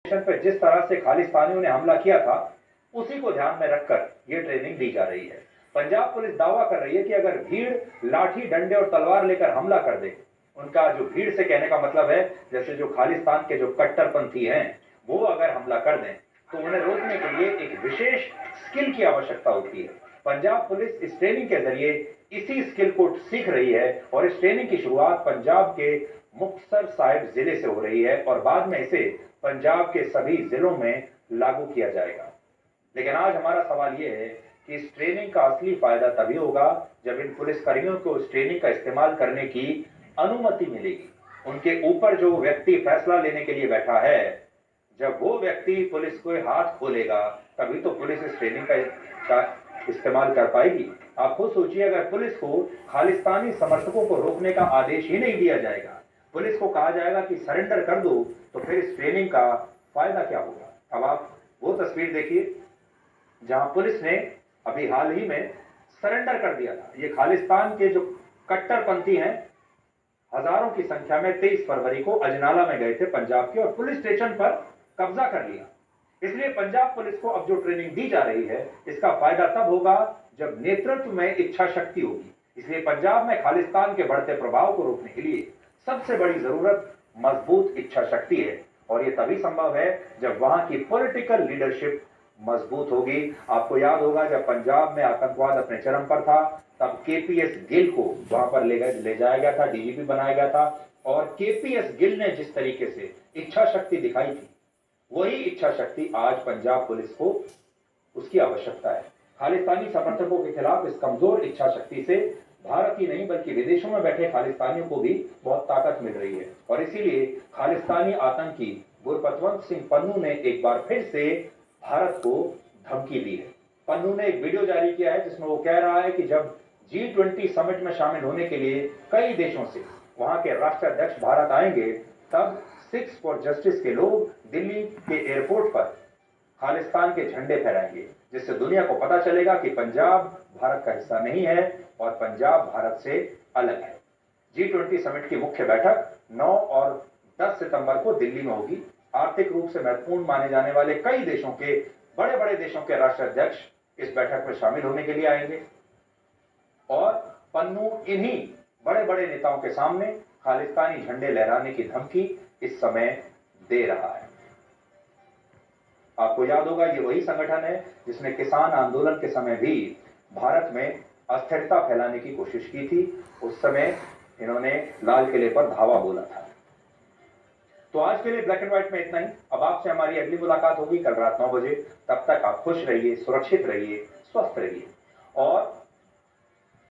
पे जिस तरह से खालिस्तानियों ने हमला किया था, उसी को ध्यान में रखकर ये ट्रेनिंग दी जा रही है। पंजाब पुलिस दावा कर रही है कि अगर भीड़ लाठी, डंडे और तलवार लेकर हमला कर दे, उनका जो भीड़ से कहने का मतलब है, जैसे जो खालिस्तान के जो कट्टरपंथी हैं, वो अगर हमला कर दें, तो उन्हें रोकने के लिए एक विशेष स्किल की आवश्यकता होती है। पंजाब पुलिस इस ट्रेनिंग के जरिए इसी स्किल को सीख रही है और इस ट्रेनिंग की शुरुआत पंजाब के मुक्तसर साहिब जिले से हो रही है और बाद में इसे पंजाब के सभी जिलों में लागू किया जाएगा। लेकिन आज हमारा सवाल यह है कि इस ट्रेनिंग का असली फायदा तभी होगा जब इन पुलिसकर्मियों को इस ट्रेनिंग का इस्तेमाल करने की अनुमति मिलेगी। उनके ऊपर जो व्यक्ति फैसला लेने के लिए बैठा है, जब वो व्यक्ति पुलिस को हाथ खोलेगा, तभी तो पुलिस इस ट्रेनिंग का इस्तेमाल कर पाएगी। आप खुद सोचिए, अगर पुलिस को खालिस्तानी समर्थकों को रोकने का आदेश ही नहीं दिया जाएगा, पुलिस को कहा जाएगा कि सरेंडर कर दो, तो फिर इस ट्रेनिंग का फायदा क्या होगा। अब आप वो तस्वीर देखिए जहां पुलिस ने अभी हाल ही में सरेंडर कर दिया था। ये खालिस्तान के जो कट्टरपंथी हैं, हजारों की संख्या में 23 फरवरी को अजनाला में गए थे पंजाब के, और पुलिस स्टेशन पर कब्जा कर लिया। इसलिए पंजाब पुलिस को अब जो ट्रेनिंग दी जा रही है, इसका फायदा तब होगा जब नेतृत्व में इच्छा शक्ति होगी। इसलिए पंजाब में खालिस्तान के बढ़ते प्रभाव को रोकने के लिए सबसे बड़ी जरूरत मजबूत इच्छा शक्ति है, और यह तभी संभव है जब वहां की पॉलिटिकल लीडरशिप मजबूत होगी। आपको याद होगा, जब पंजाब में आतंकवाद अपने चरम पर था, तब केपीएस गिल को वहां पर ले जाया गया था, डीजीपी बनाया गया था, और केपीएस गिल ने जिस तरीके से इच्छा शक्ति दिखाई थी, वही इच्छा शक्ति आज पंजाब पुलिस को उसकी आवश्यकता है। खालिस्तानी समर्थकों के खिलाफ इस कमजोर इच्छा शक्ति से भारत ही नहीं बल्कि विदेशों में बैठे खालिस्तानियों को भी बहुत ताकत मिल रही है, और इसीलिए खालिस्तानी आतंकी गुरपतवंत सिंह पन्नू ने एक बार फिर से भारत को धमकी दी है। पन्नू ने एक वीडियो जारी किया है जिसमें वो कह रहा है कि जब G20 समिट में शामिल होने के लिए कई देशों से वहां के राष्ट्राध्यक्ष भारत आएंगे, तब सिक्स फॉर जस्टिस के लोग दिल्ली के एयरपोर्ट पर खालिस्तान के झंडे फहराएंगे, जिससे दुनिया को पता चलेगा कि पंजाब भारत का हिस्सा नहीं है और पंजाब भारत से अलग है। G20 समिट की मुख्य बैठक 9 और 10 सितंबर को दिल्ली में होगी। आर्थिक रूप से महत्वपूर्ण माने जाने वाले कई देशों के बड़े देशों के राष्ट्राध्यक्ष इस बैठक में शामिल होने के लिए आएंगे, और पन्नू इन्हीं बड़े नेताओं के सामने खालिस्तानी झंडे लहराने की धमकी इस समय दे रहा है। आपको याद होगा, ये वही संगठन है जिसने किसान आंदोलन के समय भी भारत में अस्थिरता फैलाने की कोशिश की थी। उस समय इन्होंने लाल किले पर धावा बोला था। तो आज के लिए ब्लैक एंड व्हाइट में इतना ही। अब आपसे हमारी अगली मुलाकात होगी कल रात 9 बजे। तब तक आप खुश रहिए, सुरक्षित रहिए, स्वस्थ रहिए।